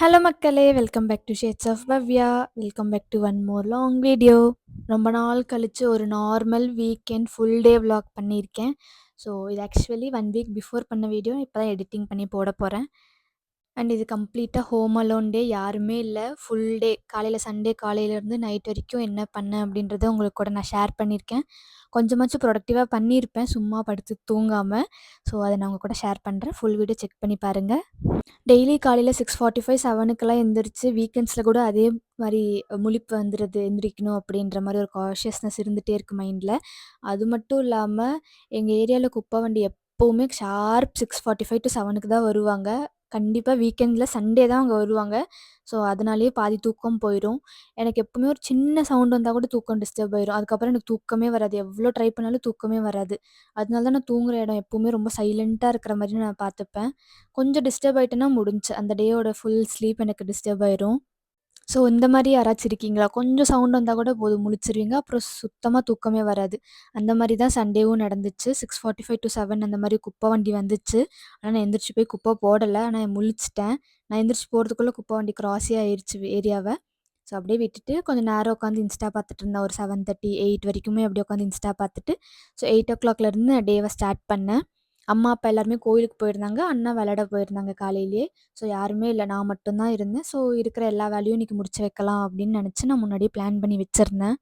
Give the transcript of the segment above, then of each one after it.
Hello மக்களே! Welcome back to shades of Bhavya. Welcome back to one more long video. ரொம்ப நாள் கழிச்சு ஒரு normal weekend full day vlog பண்ணியிருக்கேன். ஸோ இது ஆக்சுவலி 1 வீக் பிஃபோர் பண்ண வீடியோ. இப்போ தான் எடிட்டிங் பண்ணி போட போறேன். அண்ட் இது கம்ப்ளீட்டா ஹோம் அலோன் டே. யாருமே இல்ல. ஃபுல் டே காலையில சண்டே காலையிலேருந்து நைட் வரைக்கும் என்ன பண்ணேன் அப்படின்றத உங்களுக்கு கூட நான் ஷேர் பண்ணியிருக்கேன். கொஞ்சமாச்சும் ப்ரொடக்டிவா பண்ணியிருப்பேன், சும்மா படுத்து தூங்காம. ஸோ அத நான் உங்க கூட ஷேர் பண்றேன். ஃபுல் வீடியோ செக் பண்ணி பாருங்க. டெய்லி காலையில 6:45, 7க்குலாம் எந்திரிச்சு வீக்கெண்ட்ஸில் கூட அதே மாரி முழிப்பு வந்துருது. எந்திரிக்கணும் அப்படின்ற மாரி ஒரு கான்ஷியஸ்னஸ் இருந்துகிட்டே இருக்கு மைண்டில். அது மட்டும் இல்லாமல் எங்கள் ஏரியாவில் குப்பை வண்டி எப்போவுமே ஷார்ப் 6:45 to 7க்கு தான் வருவாங்க. கண்டிப்பாக வீக்கெண்டில் சண்டே தான் அவங்க வருவாங்க. ஸோ அதனாலேயே பாதி தூக்கம் போயிடும். எனக்கு எப்பவுமே ஒரு சின்ன சவுண்ட் வந்தால் கூட தூக்கம் டிஸ்டர்ப் ஆயிரும். அதுக்கப்புறம் எனக்கு தூக்கமே வராது. எவ்வளோ ட்ரை பண்ணாலும் தூக்கமே வராது. அதனால தான் நான் தூங்குற இடம் எப்பவுமே ரொம்ப சைலண்ட்டாக இருக்கிற மாதிரி நான் பார்த்துப்பேன். கொஞ்சம் டிஸ்டர்ப் ஆயிட்டேன்னா முடிஞ்சுச்சு. அந்த டேயோட ஃபுல் ஸ்லீப் எனக்கு டிஸ்டர்ப் ஆயிரும். ஸோ இந்த மாரி யாராச்சும் இருக்கீங்களா? கொஞ்சம் சவுண்ட் வந்தா கூட போதும் முழிச்சிருவீங்க. அப்புறம் சுத்தமா தூக்கமே வராது. அந்த மாரி தான் சண்டேவும் நடந்துச்சு. 6:45 to 7 அந்த மாரி குப்பை வண்டி வந்துச்சு. ஆனா நான் எந்திரிச்சு போய் குப்பை போடல. ஆனா முழிச்சுட்டேன். நான் எந்திரிச்சு போறதுக்குள்ள குப்பை வண்டி கிராஸே ஆயிருச்சு ஏரியாவ. ஸோ அப்படியே விட்டுட்டு கொஞ்சம் நேரம் உட்காந்து இன்ஸ்டா பார்த்துட்டு இருந்தேன். ஒரு 7:30, 8 வரைக்குமே அப்படியே உட்காந்து இன்ஸ்டா பார்த்துட்டு, ஸோ 8:00லேருந்து டேவ ஸ்டார்ட் பண்ணேன். அம்மா, அப்பா எல்லாருமே கோயிலுக்கு போயிருந்தாங்க. அண்ணா விளையாட போயிருந்தாங்க காலையிலேயே. ஸோ யாருமே இல்ல. நான் மட்டும் தான் இருந்தேன். ஸோ இருக்கிற எல்லா வேலையும் இன்னைக்கு முடிச்சு வைக்கலாம் அப்படின்னு நினச்சு நான் முன்னாடியே பிளான் பண்ணி வச்சிருந்தேன்.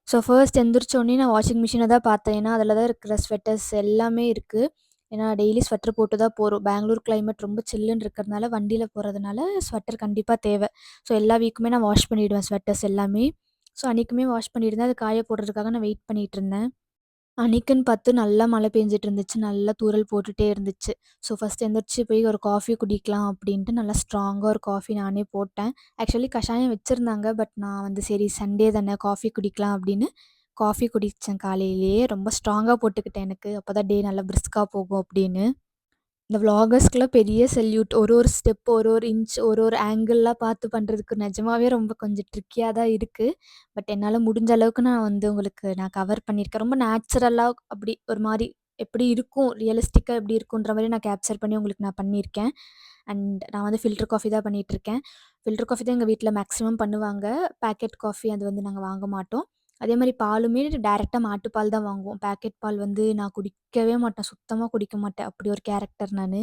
ஸோ ஃபர்ஸ்ட் எந்திரிச்சோனே நான் வாஷிங் மிஷின தான் பார்த்தேன். ஏன்னா, அதில தான் இருக்கிற ஸ்வெட்டர்ஸ் எல்லாமே இருக்கு. ஏன்னா டெய்லி ஸ்வெட்டர் போட்டு தான் போறோம். பெங்களூர் கிளைமேட் ரொம்ப சில்லுன்னு இருக்கிறதுனால வண்டியில போறதுனால ஸ்வெட்டர் கண்டிப்பா தேவை. ஸோ எல்லா வீக்குமே நான் வாஷ் பண்ணிடுவேன் ஸ்வெட்டர்ஸ் எல்லாமே. ஸோ அன்னைக்குமே வாஷ் பண்ணியிருந்தேன். அது காய போடுறதுக்காக நான் வெயிட் பண்ணிட்டு இருந்தேன். அன்னைக்குன்னு பார்த்து நல்லா மழை பெஞ்சுட்டு இருந்துச்சு. நல்லா தூறல் போட்டுட்டே இருந்துச்சு. ஸோ ஃபர்ஸ்ட் எந்திரிச்சு போய் ஒரு காஃபி குடிக்கலாம் அப்படின்ட்டு நல்லா ஸ்ட்ராங்கா ஒரு காஃபி நானே போட்டேன். ஆக்சுவலி கஷாயம் வச்சிருந்தாங்க. பட் நான் வந்து சரி சண்டே தானே காஃபி குடிக்கலாம் அப்படின்னு காஃபி குடிச்சேன் காலையிலேயே. ரொம்ப ஸ்ட்ராங்கா போட்டுக்கிட்டேன் எனக்கு. அப்பதான் டே நல்லா பிரிஸ்கா போகும் அப்படின்னு. இந்த விளாகர்ஸ்க்குலாம் பெரிய சல்யூட். ஒரு ஒரு ஸ்டெப், ஒரு ஒரு இன்ச், ஒரு ஒரு ஆங்கிள்லாம் பார்த்து பண்ணுறதுக்கு நிஜமாவே ரொம்ப கொஞ்சம் ட்ரிக்கியா தான் இருக்கு. பட் என்னால முடிஞ்ச அளவுக்கு நான் வந்து உங்களுக்கு நான் கவர் பண்ணியிருக்கேன். ரொம்ப நேச்சுரலா அப்படி ஒரு மாரி எப்படி இருக்கும், ரியலிஸ்டிக்கா எப்படி இருக்குன்ற மாரி நான் கேப்சர் பண்ணி உங்களுக்கு நான் பண்ணியிருக்கேன். அண்ட் நான் வந்து ஃபில்டர் காஃபி தான் பண்ணிட்டுருக்கேன். ஃபில்டர் காஃபி தான் எங்க வீட்ல மேக்ஸிமம் பண்ணுவாங்க. பாக்கெட் காஃபி அது வந்து நாங்க வாங்க மாட்டோம். அதே மாரி பாலுமே டைரக்ட்டா மாட்டுப்பால் தான் வாங்குவோம். பாக்கெட் பால் வந்து நான் குடிக்கவே மாட்டேன். சுத்தமா குடிக்க மாட்டேன். அப்படி ஒரு கேரக்டர் நானு.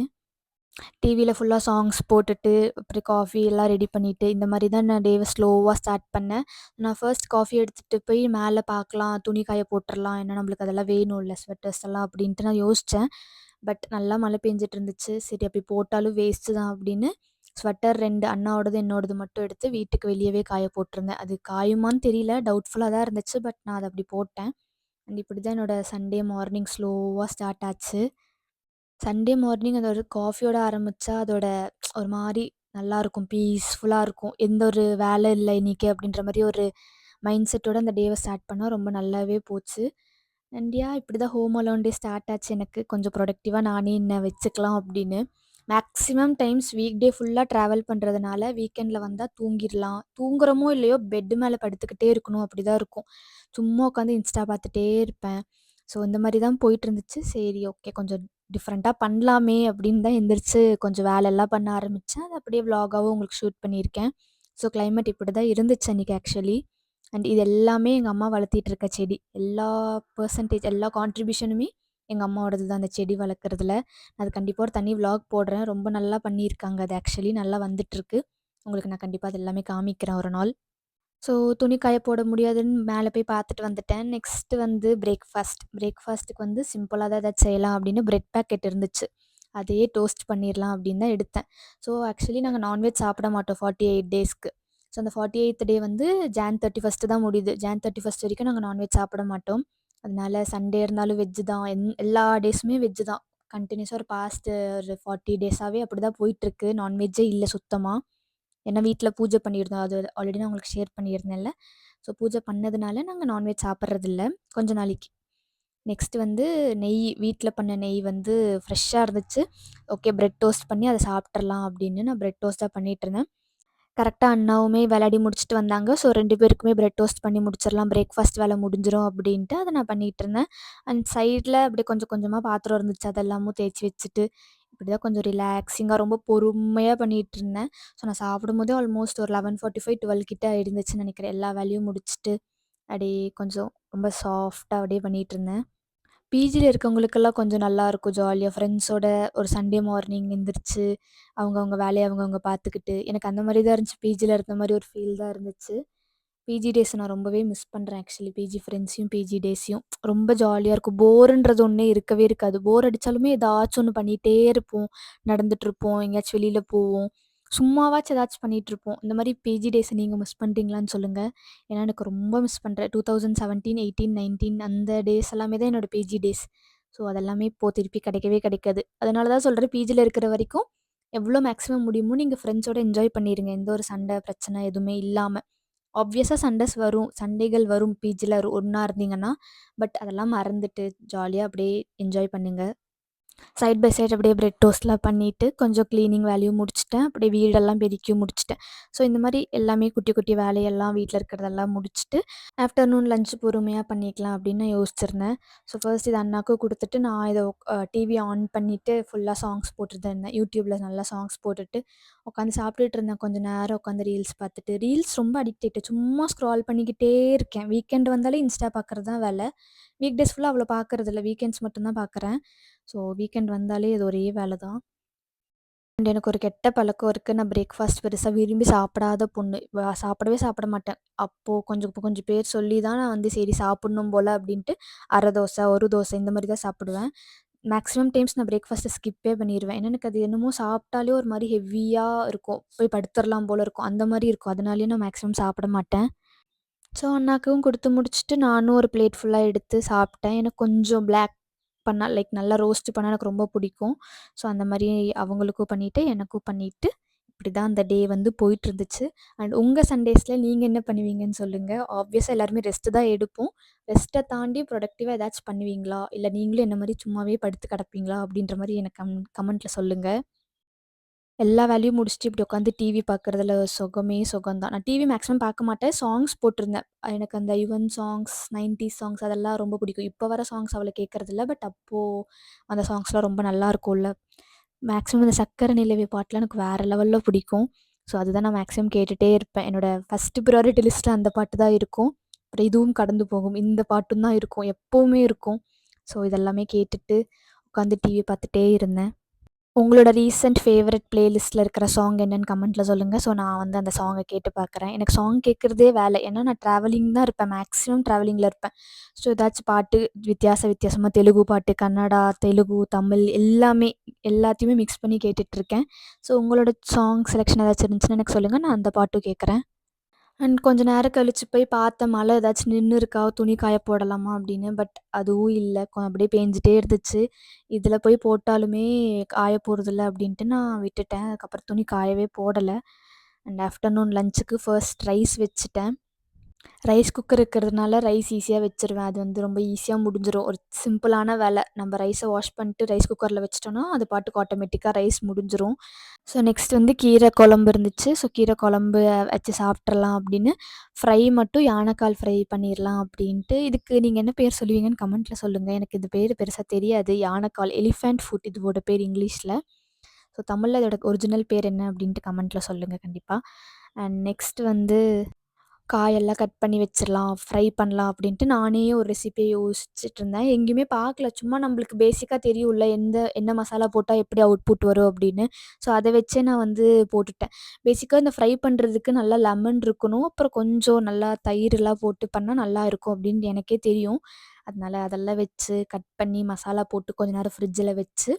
டிவில ஃபுல்லா சாங்ஸ் போட்டுட்டு, அப்புறம் காஃபி எல்லாம் ரெடி பண்ணிட்டு, இந்த மாரி தான் நான் டேவ ஸ்லோவா ஸ்டார்ட் பண்ணேன். நான் ஃபர்ஸ்ட் காஃபி எடுத்துட்டு போய் மேல பார்க்கலாம், துணி காய போட்டுறலாம். ஏன்னா நம்மளுக்கு அதெல்லாம் வேணும்ல ஸ்வெட்டர்ஸ் எல்லாம் அப்படின்ட்டு நான் யோசிச்சேன். பட் நல்லா மழை பெஞ்சுட்டு இருந்துச்சு. சரி அப்படி போட்டாலும் வேஸ்ட்டு தான் அப்படின்னு, ஸ்வெட்டர் 2 அண்ணாவோடது, என்னோடது மட்டும் எடுத்து வீட்டுக்கு வெளியவே காய போட்டிருந்தேன். அது காயுமான்னு தெரியல. டவுட்ஃபுல்லா தான் இருந்துச்சு. பட் நான் அத அப்படி போட்டேன். அண்ட் இப்படி தான் என்னோட சண்டே மார்னிங் ஸ்லோவா ஸ்டார்ட் ஆச்சு. சண்டே மார்னிங் அந்த ஒரு காஃபியோட ஆரம்பிச்சா, அதோட ஒரு மாரி நல்லாருக்கும். பீஸ்ஃபுல்லா இருக்கும். எந்த ஒரு வேலை இல்ல இன்னைக்கு அப்படின்ற மாரி ஒரு மைண்ட் செட்டோட அந்த டேவ ஸ்டார்ட் பண்ணா ரொம்ப நல்லாவே போச்சு. அண்ட் இப்படிதான் ஹோம் அலோன் டே ஸ்டார்ட் ஆச்சு எனக்கு. கொஞ்சம் ப்ரொடக்டிவா நானே என்ன வச்சுக்கலாம் அப்படின்னு. மேக்ஸிமம் டைம்ஸ் வீக் டே ஃபுல்லா ட்ராவல் பண்றதுனால, வீக்கெண்ட்ல வந்தா தூங்கிர்லாம். தூங்குறோமோ இல்லையோ பெட் மேல படுத்துக்கிட்டே இருக்கணும் அப்படிதான் இருக்கும். சும்மா உட்காந்து இன்ஸ்டா பார்த்துட்டே இருப்பேன். ஸோ இந்த மாரி தான் போயிட்டுருந்துச்சு. சரி ஓகே கொஞ்சம் டிஃப்ரெண்ட்டா பண்ணலாமே அப்படின்னு தான் எந்திரிச்சு கொஞ்சம் வேலைலாம் பண்ண ஆரம்பிச்சேன். அத அப்படியே விளாகாவும் உங்களுக்கு ஷூட் பண்ணியிருக்கேன். ஸோ கிளைமேட் இப்படி தான் இருந்துச்சு அன்னைக்கு ஆக்சுவலி. அண்ட் இது எல்லாமே எங்க அம்மா வளர்த்திட்டு இருக்க செடி. எல்லா எல்லா கான்ட்ரிபியூஷனுமே எங்க அம்மாவோடது தான் அந்த செடி வளர்க்குறதுல. அது கண்டிப்பா ஒரு தனி விளாக் போடுறேன். ரொம்ப நல்லா பண்ணியிருக்காங்க அது ஆக்சுவலி நல்லா வந்துட்டுருக்கு. உங்களுக்கு நான் கண்டிப்பா அது எல்லாமே காமிக்கிறேன் ஒரு நாள். ஸோ துணி காய போட முடியாதுன்னு மேலே போய் பார்த்துட்டு வந்துட்டேன். நெக்ஸ்ட்டு வந்து பிரேக்ஃபாஸ்ட்டுக்கு வந்து சிம்பிளா தான் ஏதாச்சும் செய்யலாம் அப்படின்னு பிரெட் பேக்கெட் இருந்துச்சு. அதையே டோஸ்ட் பண்ணிரலாம் அப்படின்னு தான் எடுத்தேன். ஸோ ஆக்சுவலி நாங்க நான்வெஜ் சாப்பிட மாட்டோம் 48 டேஸ்க்கு. ஸோ அந்த 48த் டே வந்து ஜான் 31 தான் முடியுது. ஜான் 31 வரைக்கும் நாங்க நான்வெஜ் சாப்பிட மாட்டோம். அதனால சண்டே இருந்தாலும் வெஜ் தான். எல்லா டேஸுமே வெஜ் தான். கன்டினியூஸா ஒரு பாஸ்ட் ஒரு 40 டேஸாவே அப்படிதான் போயிட்டுருக்கு. நான்வெஜ்ஜே இல்ல சுத்தமா. ஏன்னா வீட்ல பூஜை பண்ணியிருந்தோம். அது ஆல்ரெடி நான் உங்களுக்கு ஷேர் பண்ணியிருந்தேன்ல. ஸோ பூஜை பண்ணதுனால நாங்க நான்வெஜ் சாப்பிட்றதில்ல கொஞ்ச நாளைக்கு. நெக்ஸ்ட் வந்து நெய் வீட்ல பண்ண நெய் வந்து ஃப்ரெஷ்ஷா இருந்துச்சு. ஓகே பிரெட் டோஸ்ட் பண்ணி அத சாப்பிட்றலாம் அப்படின்னு நான் பிரெட் டோஸ்ட் தான் பண்ணிட்டுருந்தேன். கரெக்ட்டா அண்ணாவுமே விளையாடி முடிச்சுட்டு வந்தாங்க. ஸோ 2 பேருக்குமே பிரெட் டோஸ்ட் பண்ணி முடிச்சிடலாம். பிரேக்ஃபாஸ்ட் வேலை முடிஞ்சிரும் அப்படின்ட்டு அத நான் பண்ணிட்டுருந்தேன். அண்ட் சைட்ல அப்படியே கொஞ்சம் கொஞ்சமா பாத்திரம் இருந்துச்சு. அதெல்லாமும் தேய்ச்சு வச்சுட்டு, இப்படிதான் கொஞ்சம் ரிலாக்ஸிங்கா ரொம்ப பொறுமையா பண்ணிட்டுருந்தேன். ஸோ நான் சாப்பிடும்போதே ஆல்மோஸ்ட் ஒரு 11:45, 12 கிட்ட ஆயிடுந்துச்சுன்னு நெனைக்கிறேன். எல்லா வேலையும் முடிச்சுட்டு, அப்படியே கொஞ்சம் ரொம்ப சாஃப்ட்டா அப்படியே பண்ணிட்டுருந்தேன். பிஜில இருக்கவங்களுக்கெல்லாம் கொஞ்சம் நல்லாருக்கும் ஜாலியா ஃப்ரெண்ட்ஸோட ஒரு சண்டே மார்னிங் எந்திரிச்சு, அவங்கவங்க வேலைய அவங்கவங்க பார்த்துக்கிட்டு, எனக்கு அந்த மாரி தான் இருந்துச்சு. பிஜில இருந்த மாரி ஒரு ஃபீல் தான் இருந்துச்சு. பிஜி டேஸ நான் ரொம்பவே மிஸ் பண்றேன் ஆக்சுவலி. பிஜி ஃப்ரெண்ட்ஸையும், பிஜி டேஸையும். ரொம்ப ஜாலியா இருக்கும். போருன்றது ஒண்ணே இருக்கவே இருக்காது. போர் அடிச்சாலுமே ஏதாச்சும் ஒண்ணு பண்ணிட்டே இருப்போம். நடந்துட்டுருப்போம், எங்கேயாச்சும் வெளியில போவோம். சும்மாவாச்சும் ஏதாச்சும் பண்ணிட்டுருப்போம். இந்த மாரி பிஜி டேஸ நீங்க மிஸ் பண்றீங்களான்னு சொல்லுங்க. ஏன்னா எனக்கு ரொம்ப மிஸ் பண்றேன். 2017, 18, 19 அந்த டேஸ் எல்லாமே தான் என்னோட பிஜி டேஸ். ஸோ அதெல்லாமே இப்போ திருப்பி கிடைக்கவே கிடைக்காது. அதனால தான் சொல்றேன் பிஜில இருக்கிற வரைக்கும் எவ்வளோ மேக்ஸிமம் முடியுமோ நீங்க ஃப்ரெண்ட்ஸோட என்ஜாய் பண்ணிருங்க. எந்த ஒரு சண்டை, பிரச்சனை எதுவுமே இல்லாம. ஆப்வியஸா சண்டைகள் வரும் பிஜில ஒண்ணா இருந்தீங்கன்னா. பட் அதெல்லாம் மறந்துட்டு ஜாலியா அப்படியே என்ஜாய் பண்ணுங்க. சைட் பை சைட் அப்படியே பிரெட் டோஸ்ட்லாம் பண்ணிட்டு, கொஞ்சம் கிளீனிங் வேலையும் முடிச்சுட்டேன். அப்படியே வீடெல்லாம் பெருக்கியும் முடிச்சுட்டேன். ஸோ இந்த மாரி எல்லாமே குட்டி குட்டி வேலையெல்லாம் வீட்ல இருக்கிறதெல்லாம் முடிச்சுட்டு, ஆஃப்டர்நூன் லஞ்ச் பொறுமையா பண்ணிக்கலாம் அப்படின்னு நான் யோசிச்சிருந்தேன். ஸோ ஃபர்ஸ்ட் இத அண்ணாக்கு குடுத்துட்டு, நான் இத டிவி ஆன் பண்ணிட்டு ஃபுல்லா சாங்ஸ் போட்டுட்டு இருந்தேன். யூடியூப்ல நல்லா சாங்ஸ் போட்டுட்டு உட்காந்து சாப்பிட்டுட்டு இருந்தேன். கொஞ்ச நேரம் உட்காந்து ரீல்ஸ் பார்த்துட்டு. ரீல்ஸ் ரொம்ப அடிக்ட் ஆயிட்டேன். சும்மா ஸ்க்ரால் பண்ணிக்கிட்டே இருக்கேன். வீக்கெண்ட் வந்தாலே இன்ஸ்டா பார்க்குறது தான் வேல. வீக் டேஸ் ஃபுல்லா அவ்வளோ பார்க்கறதில்ல. வீக்கெண்ட்ஸ் மட்டும் தான் பார்க்குறேன். ஸோ வீக்கெண்ட் வந்தாலே இது ஒரே வேல தான். அண்ட் எனக்கு ஒரு கெட்ட பழக்கம் இருக்கு. நான் பிரேக்ஃபாஸ்ட் பெருசா விரும்பி சாப்பிடாத பொண்ணு. சாப்பிடவே சாப்பிட மாட்டேன். அப்போ கொஞ்சம் கொஞ்சம் பேர் சொல்லி தான் நான் வந்து சரி சாப்பிடணும் போல அப்படின்ட்டு, அரை தோசை, ஒரு தோசை இந்த மாரி தான் சாப்பிடுவேன். மேக்ஸிமம் டைம்ஸ் நான் பிரேக்ஃபாஸ்ட்ட ஸ்கிப்பே பண்ணிருவேன். ஏன்னா எனக்கு அது என்னமோ சாப்பிட்டாலே ஒரு மாரி ஹெவியா இருக்கும். போய் படுத்துறலாம் போல இருக்கும். அந்த மாரி இருக்கும். அதனாலேயே நான் மேக்ஸிமம் சாப்பிட மாட்டேன். ஸோ அண்ணாக்கும் குடுத்து முடிச்சுட்டு, நானும் ஒரு பிளேட் ஃபுல்லா எடுத்து சாப்பிட்டேன். எனக்கு கொஞ்சம் பிளாக் பண்ணா லைக் நல்லா ரோஸ்ட் பண்ணா எனக்கு ரொம்ப பிடிக்கும். ஸோ அந்த மாரி அவங்களுக்கும் பண்ணிட்டு, எனக்கும் பண்ணிட்டு, இப்படிதான் அந்த டே வந்து போயிட்டுருந்துச்சு. அண்ட் உங்க சண்டேஸ்ல நீங்க என்ன பண்ணுவீங்கன்னு சொல்லுங்க. ஆப்வியஸா எல்லாருமே ரெஸ்ட் தான் எடுப்போம். ரெஸ்ட்ட தாண்டி ப்ரொடக்டிவா ஏதாச்சும் பண்ணுவீங்களா? இல்ல நீங்களும் என்ன மாரி சும்மாவே படுத்து கிடப்பீங்களா? அப்படின்ற மாரி எனக்கு கமெண்ட்ல சொல்லுங்க. எல்லா வேலையும் முடிச்சுட்டு இப்படி உட்காந்து டிவி பார்க்குறதுல சுகமே சுகம் தான். நான் டிவி மேக்ஸிமம் பார்க்க மாட்டேன். சாங்ஸ் போட்டிருந்தேன். எனக்கு அந்த யுவன் சாங்ஸ், 90ஸ் சாங்ஸ் அதெல்லாம் ரொம்ப பிடிக்கும். இப்போ வர சாங்ஸ் அவ்வளோ கேட்கறதில்ல. பட் அப்போ அந்த சாங்ஸ்லாம் ரொம்ப நல்லாருக்கும்ல. மேக்ஸிமம் இந்த "சக்கரை நிலவே" பாட்டுலாம் எனக்கு வேற லெவல்ல பிடிக்கும். ஸோ அதுதான் நான் மேக்ஸிமம் கேட்டுட்டே இருப்பேன். என்னோட ஃபர்ஸ்ட் ப்ரியாரிட்டி லிஸ்ட்ல அந்த பாட்டு தான் இருக்கும். அப்புறம் இதுவும் கடந்து போகும். இந்த பாட்டும் தான் இருக்கும். எப்பவுமே இருக்கும். ஸோ இதெல்லாமே கேட்டுட்டு உட்காந்து டிவி பார்த்துட்டே இருந்தேன். உங்களோட ரீசென்ட் ஃபேவரட் பிளேலிஸ்ட்ல இருக்கிற சாங் என்னன்னு கமெண்ட்ல சொல்லுங்க. ஸோ நான் வந்து அந்த சாங்க கேட்டு பார்க்குறேன். எனக்கு சாங் கேட்கறதே வேலை. ஏன்னா நான் ட்ராவலிங் தான் இருப்பேன். மேக்ஸிமம் ட்ராவலிங்ல இருப்பேன். ஸோ ஏதாச்சும் பாட்டு வித்தியாசமா தெலுங்கு பாட்டு, கன்னடா, தெலுங்கு, தமிழ் எல்லாமே எல்லாத்தையுமே மிக்ஸ் பண்ணி கேட்டுட்ருக்கேன். ஸோ உங்களோட சாங் செலக்ஷன் ஏதாச்சும் இருந்துச்சுன்னா எனக்கு சொல்லுங்க. நான் அந்த பாட்டும் கேட்குறேன். அண்ட் கொஞ்ச நேரம் கழிச்சு போய் பார்த்தேன் மழை ஏதாச்சும் நின்னுருக்கா, துணி காய போடலாமா அப்படின்னு. பட் அதுவும் இல்ல. அப்படியே பேஞ்சுட்டே இருந்துச்சு. இதில போய் போட்டாலுமே காய போறதில்ல அப்படின்ட்டு நான் விட்டுட்டேன். அதுக்கப்புறம் துணி காயவே போடல. அண்ட் ஆஃப்டர்நூன் லஞ்சுக்கு ஃபர்ஸ்ட் ரைஸ் வச்சுட்டேன். ரைஸ் குக்கர் இருக்கிறதுனால ரைஸ் ஈஸியா வச்சுருவேன். அது வந்து ரொம்ப ஈஸியா முடிஞ்சிரும். ஒரு சிம்பிளான வேலை. நம்ம ரைஸ வாஷ் பண்ணிட்டு ரைஸ் குக்கர்ல வச்சுட்டோம்னா, அது பாட்டுக்கு ஆட்டோமேட்டிக்கா ரைஸ் முடிஞ்சிரும். ஸோ நெக்ஸ்ட் வந்து கீரை குழம்பு இருந்துச்சு. ஸோ கீரை குழம்பு வச்சு சாப்பிட்றலாம் அப்படின்னு, ஃப்ரை மட்டும் யானைக்கால் ஃப்ரை பண்ணிரலாம் அப்படின்ட்டு. இதுக்கு நீங்க என்ன பேர் சொல்லுவீங்கன்னு கமெண்ட்ல சொல்லுங்க. எனக்கு இது பேரு பெருசா தெரியாது. யானைக்கால் எலிஃபேண்ட் ஃபுட் இதோட பேர் இங்கிலீஷ்ல. ஸோ தமிழ்ல இதோட ஒரிஜினல் பேர் என்ன அப்படின்ட்டு கமெண்ட்ல சொல்லுங்க கண்டிப்பா. அண்ட் நெக்ஸ்ட் வந்து காயெல்லாம் கட் பண்ணி வச்சிரலாம், ஃப்ரை பண்ணலாம் அப்படின்ட்டு நானே ஒரு ரெசிபிய யோசிச்சுட்ருந்தேன். எங்கேயுமே பார்க்கல. சும்மா நம்மளுக்கு பேசிக்கா தெரியும்ல, என்ன மசாலா போட்டா எப்படி அவுட்புட் வரும் அப்படின்னு. ஸோ அத வச்சே நான் வந்து போட்டுட்டேன். பேசிக்கா இந்த ஃப்ரை பண்றதுக்கு நல்லா லெமன் இருக்கணும். அப்புறம் கொஞ்சம் நல்லா தயிர்லாம் போட்டு பண்ணா நல்லாயிருக்கும் அப்படின்னு எனக்கே தெரியும். அதனால அதெல்லாம் வச்சு கட் பண்ணி மசாலா போட்டு கொஞ்ச நேரம் ஃப்ரிட்ஜில வச்சு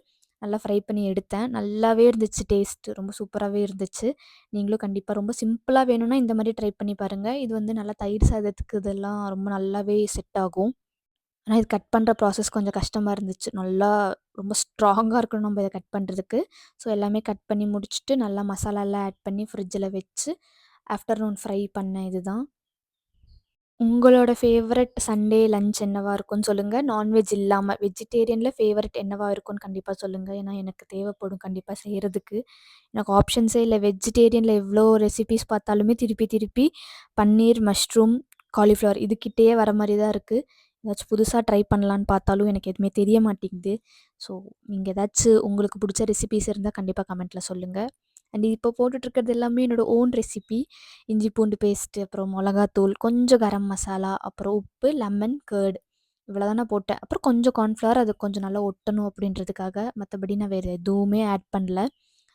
நல்லா ஃப்ரை பண்ணி எடுத்தேன். நல்லாவே இருந்துச்சு டேஸ்ட்டு. ரொம்ப சூப்பராவே இருந்துச்சு. நீங்களும் கண்டிப்பா ரொம்ப சிம்பிளா வேணும்னா இந்த மாரி ட்ரை பண்ணி பாருங்க. இது வந்து நல்லா தயிர் சாதத்துக்கு இதெல்லாம் ரொம்ப நல்லாவே செட் ஆகும். ஆனா இது கட் பண்ற ப்ராசஸ் கொஞ்சம் கஷ்டமா இருந்துச்சு. நல்லா ரொம்ப ஸ்ட்ராங்கா இருக்கணும் நம்ம இத கட் பண்றதுக்கு. ஸோ எல்லாமே கட் பண்ணி முடிச்சுட்டு, நல்லா மசாலாலாம் ஆட் பண்ணி ஃப்ரிட்ஜில வச்சு, ஆஃப்டர்நூன் ஃப்ரை பண்ணேன் இதுதான். உங்களோட ஃபேவரட் சண்டே லஞ்ச் என்னவா இருக்கும்னு சொல்லுங்க. நான்வெஜ் இல்லாம. வெஜிடேரியன்ல ஃபேவரட் என்னவா இருக்கும்னு கண்டிப்பா சொல்லுங்க. ஏன்னா எனக்கு தேவைப்படும் கண்டிப்பா செய்றதுக்கு. எனக்கு ஆப்ஷன்ஸே இல்ல. வெஜிடேரியன்ல எவ்ளோ ரெசிபீஸ் பார்த்தாலுமே திருப்பி திருப்பி பன்னீர், மஷ்ரூம், காலிஃப்ளவர் இதுகிட்டயே வர மாரி தான் இருக்கு. ஏதாச்சும் புதுசா ட்ரை பண்ணலான்னு பார்த்தாலும் எனக்கு எதுவுமே தெரிய மாட்டேங்குது. ஸோ நீங்க ஏதாச்சும் உங்களுக்கு பிடிச்ச ரெசிபீஸ் இருந்தா கண்டிப்பா கமெண்ட்ல சொல்லுங்க. அண்ட் இப்போ போட்டுட்ருக்கிறது எல்லாமே என்னோட ஓன் ரெசிபி. இஞ்சி பூண்டு பேஸ்ட்டு, அப்புறம் மொளகாத்தூள், கொஞ்சம் கரம் மசாலா, அப்புறம் உப்பு, லெமன், கர்ட் இவ்வளோதான் நான் போட்டேன். அப்புறம் கொஞ்சம் கார்ன்ஃப்ளவர் அது கொஞ்சம் நல்லா ஒட்டணும் அப்படின்றதுக்காக. மத்தபடி நான் வேறு எதுவுமே ஆட் பண்ணல.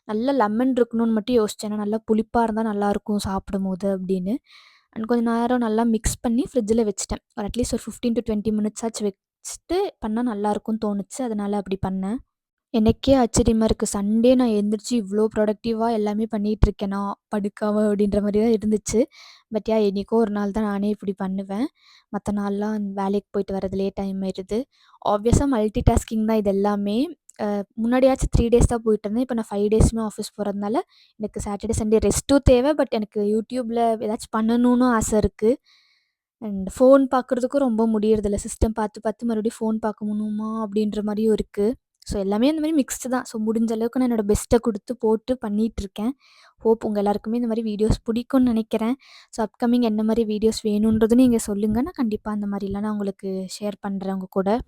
நல்லா லெமன் இருக்கணும்னு மட்டும் யோசிச்சேன். ஏன்னா நல்லா புளிப்பா இருந்தா நல்லாயிருக்கும் சாப்பிடும்போது அப்படின்னு. அண்ட் கொஞ்ச நேரம் நல்லா மிக்ஸ் பண்ணி ஃப்ரிட்ஜில வச்சுட்டேன். ஒரு அட்லீஸ்ட் ஒரு 15 டூ 20 மினிட்ஸ் ஆச்சு வச்சுட்டு பண்ணா நல்லாயிருக்கும்னு தோணுச்சு. அதனால அப்படி பண்ணேன். எனக்கே ஆச்சரியமா இருக்கு. சண்டே நான் எந்திரிச்சு இவ்ளோ ப்ரொடக்டிவா எல்லாமே பண்ணிட்டுருக்கேனா, படுக்காம அப்படின்ற மாரி தான் இருந்துச்சு. பட் என்னைக்கோ ஒரு நாள் தான் நானே இப்படி பண்ணுவேன். மத்த நாள்லாம் வேலைக்கு போயிட்டு வரதுலயே டைம் ஆயிருது. ஆப்வியஸா மல்டி டாஸ்கிங் தான் இது எல்லாமே. முன்னாடியாச்சும் 3 டேஸ் தான் போயிட்டுருந்தேன். இப்ப நான் 5 டேஸுமே ஆஃபீஸ் போறதுனால, எனக்கு சாட்டர்டே, சண்டே ரெஸ்ட்டும் தேவை. பட் எனக்கு யூடியூப்ல ஏதாச்சும் பண்ணணும்னு ஆசை இருக்கு. அண்ட் ஃபோன் பார்க்குறதுக்கும் ரொம்ப முடியறதில்ல. சிஸ்டம் பார்த்து, பார்த்து மறுபடியும் ஃபோன் பார்க்கணுமா அப்படின்ற மாரியும் இருக்கு. ஸோ எல்லாமே இந்த மாரி மிக்ஸ்டு தான். ஸோ முடிஞ்ச அளவுக்கு நான் என்னோட பெஸ்ட்ட குடுத்து போட்டு பண்ணிட்டுருக்கேன். ஹோப் உங்க எல்லாருக்குமே இந்த மாரி வீடியோஸ் பிடிக்கும்னு நெனைக்கிறேன். ஸோ அப்கமிங் என்ன மாரி வீடியோஸ் வேணுன்றதும் நீங்க சொல்லுங்க. நான் கண்டிப்பா அந்த மாரிலாம் நான் உங்களுக்கு ஷேர் பண்றேன் உங்க கூட.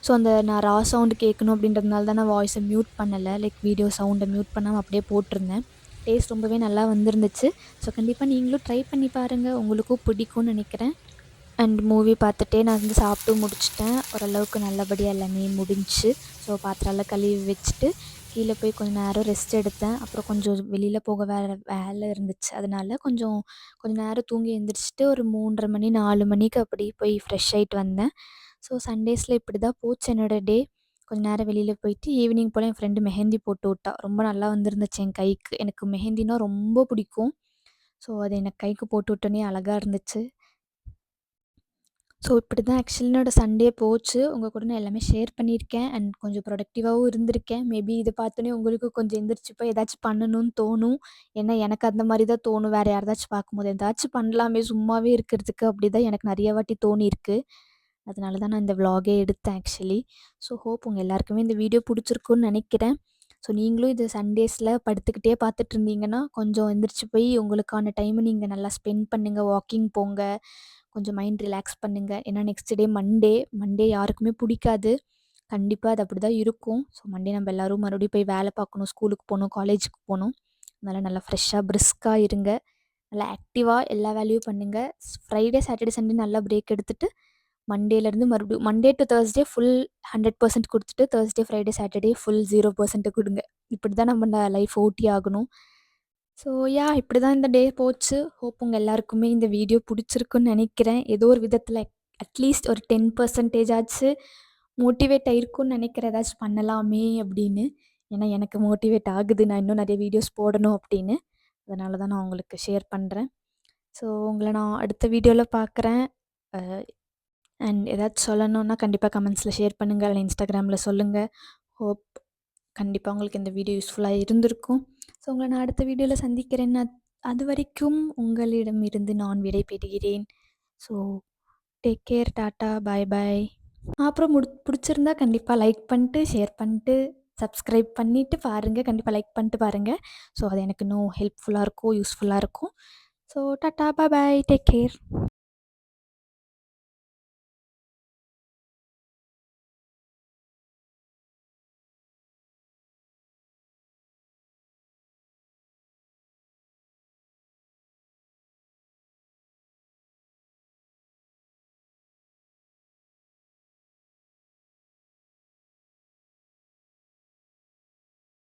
ஸோ அந்த நான் சவுண்ட் கேட்கணும் அப்படின்றதுனால தான் நான் வாய்ஸை மியூட் பண்ணல. லைக் வீடியோ சவுண்டை மியூட் பண்ணாம அப்படியே போட்டிருந்தேன். டேஸ்ட் ரொம்பவே நல்லா வந்திருந்துச்சு. ஸோ கண்டிப்பா நீங்களும் ட்ரை பண்ணி பாருங்க. உங்களுக்கும் பிடிக்கும்னு நெனைக்கிறேன். அண்ட் மூவி பார்த்துட்டே நான் வந்து சாப்பிட்டு முடிச்சுட்டேன். ஓரளவுக்கு நல்லபடியா எல்லாமே முடிஞ்சுச்சு. ஸோ பாத்திரம்லாம் கழுவி வச்சுட்டு, கீழ போய் கொஞ்ச நேரம் ரெஸ்ட் எடுத்தேன். அப்புறம் கொஞ்சம் வெளியில போக வேற வேலை இருந்துச்சு. அதனால கொஞ்ச நேரம் தூங்கி எந்திரிச்சுட்டு ஒரு 3:30 மணி, 4 மணிக்கு அப்படி போய் ஃப்ரெஷ் ஆயிட்டு வந்தேன். ஸோ சண்டேஸில் இப்படி தான் போச்சு என்னோட டே. கொஞ்ச நேரம் வெளியில போயிட்டு ஈவினிங் போல என் ஃப்ரெண்டு மெஹந்தி போட்டு விட்டா. ரொம்ப நல்லா வந்திருந்துச்சு என் கைக்கு. எனக்கு மெஹந்தினா ரொம்ப பிடிக்கும். ஸோ அது எனக்கு கைக்கு போட்டு விட்டோனே அழகா இருந்துச்சு. ஸோ இப்படி தான் ஆக்சுவலி என்னோட சண்டே போச்சு. உங்க கூட நான் எல்லாமே ஷேர் பண்ணியிருக்கேன். அண்ட் கொஞ்சம் ப்ரொடக்டிவாவும் இருந்திருக்கேன். மேபி இத பார்த்தோனே உங்களுக்கும் கொஞ்சம் எந்திரிச்சு போய் ஏதாச்சும் பண்ணணும்னு தோணும். ஏன்னா எனக்கு அந்த மாரி தான் தோணும். வேற யாராச்சும் பார்க்கும்போது ஏதாச்சும் பண்ணலாமே சும்மாவே இருக்கிறதுக்கு அப்படி தான் எனக்கு நெறைய வாட்டி தோணியிருக்கு. அதனால தான் நான் இந்த விளாகே எடுத்தேன் ஆக்சுவலி. ஸோ ஹோப் உங்க எல்லாருக்குமே இந்த வீடியோ புடிச்சிருக்கும்னு நெனைக்கிறேன். ஸோ நீங்களும் இது சண்டேஸில படுத்துக்கிட்டே பார்த்துட்டு இருந்தீங்கன்னா, கொஞ்சம் எந்திரிச்சு போய் உங்களுக்கான டைம நீங்க நல்லா ஸ்பெண்ட் பண்ணுங்க. வாக்கிங் போங்க. கொஞ்சம் மைண்ட் ரிலாக்ஸ் பண்ணுங்க. ஏன்னா நெக்ஸ்ட் டே மண்டே. மண்டே யாருக்குமே புடிக்காது. கண்டிப்பா அது அப்படிதான் இருக்கும். ஸோ மண்டே நம்ம எல்லாரும் மறுபடியும் போய் வேலை பார்க்கணும், ஸ்கூலுக்கு போணும், காலேஜுக்கு போணும். அதனால நல்லா ஃப்ரெஷ்ஷா, பிரிஸ்கா இருங்க. நல்லா ஆக்டிவா எல்லா வேலையும் பண்ணுங்க. ஃப்ரைடே, சாட்டர்டே, சண்டே நல்லா பிரேக் எடுத்துட்டு, மண்டேலேருந்து மறுபடியும் மண்டே டூ தர்ஸ்டே ஃபுல் 100% குடுத்துட்டு, தர்ஸ்டே, ஃப்ரைடே, சாட்டர்டே ஃபுல் 0% குடுங்க. இப்படி தான் நம்ம லைஃப் ஓட்டி ஆகணும். ஸோ இப்படி தான் இந்த டே போச்சு. ஹோப் உங்க எல்லாருக்குமே இந்த வீடியோ புடிச்சிருக்குன்னு நெனைக்கிறேன். ஏதோ ஒரு விதத்தில அட்லீஸ்ட் ஒரு 10% ஆச்சு மோட்டிவேட் ஆயிருக்கும்னு நெனைக்கிறேன். ஏதாச்சும் பண்ணலாமே அப்படின்னு. ஏன்னா எனக்கு மோட்டிவேட் ஆகுது. நான் இன்னும் நெறைய வீடியோஸ் போடணும் அப்படின்னு. அதனால தான் நான் உங்களுக்கு ஷேர் பண்றேன். ஸோ உங்கள நான் அடுத்த வீடியோல பார்க்குறேன். அ அண்ட் ஏதாச்சும் சொல்லணுன்னா கண்டிப்பாக கமெண்ட்ஸில் ஷேர் பண்ணுங்கள், இல்லை இன்ஸ்டாகிராமில் சொல்லுங்கள். ஹோப் கண்டிப்பாக உங்களுக்கு இந்த வீடியோ யூஸ்ஃபுல்லாக இருந்திருக்கும். ஸோ உங்களை நான் அடுத்த வீடியோவில் சந்திக்கிறேன். அது வரைக்கும் உங்களிடமிருந்து நான் விடை பெறுகிறேன். ஸோ டேக் கேர், டாட்டா, பாய் பாய். அப்புறம் பிடிச்சிருந்தா கண்டிப்பாக லைக் பண்ணிட்டு, ஷேர் பண்ணிட்டு, சப்ஸ்கிரைப் பண்ணிவிட்டு பாருங்கள். கண்டிப்பாக லைக் பண்ணிட்டு பாருங்கள். ஸோ அது எனக்கு இன்னும் ஹெல்ப்ஃபுல்லாக இருக்கும், யூஸ்ஃபுல்லாக இருக்கும். ஸோ டாட்டா, பாய் பாய், டேக் கேர்.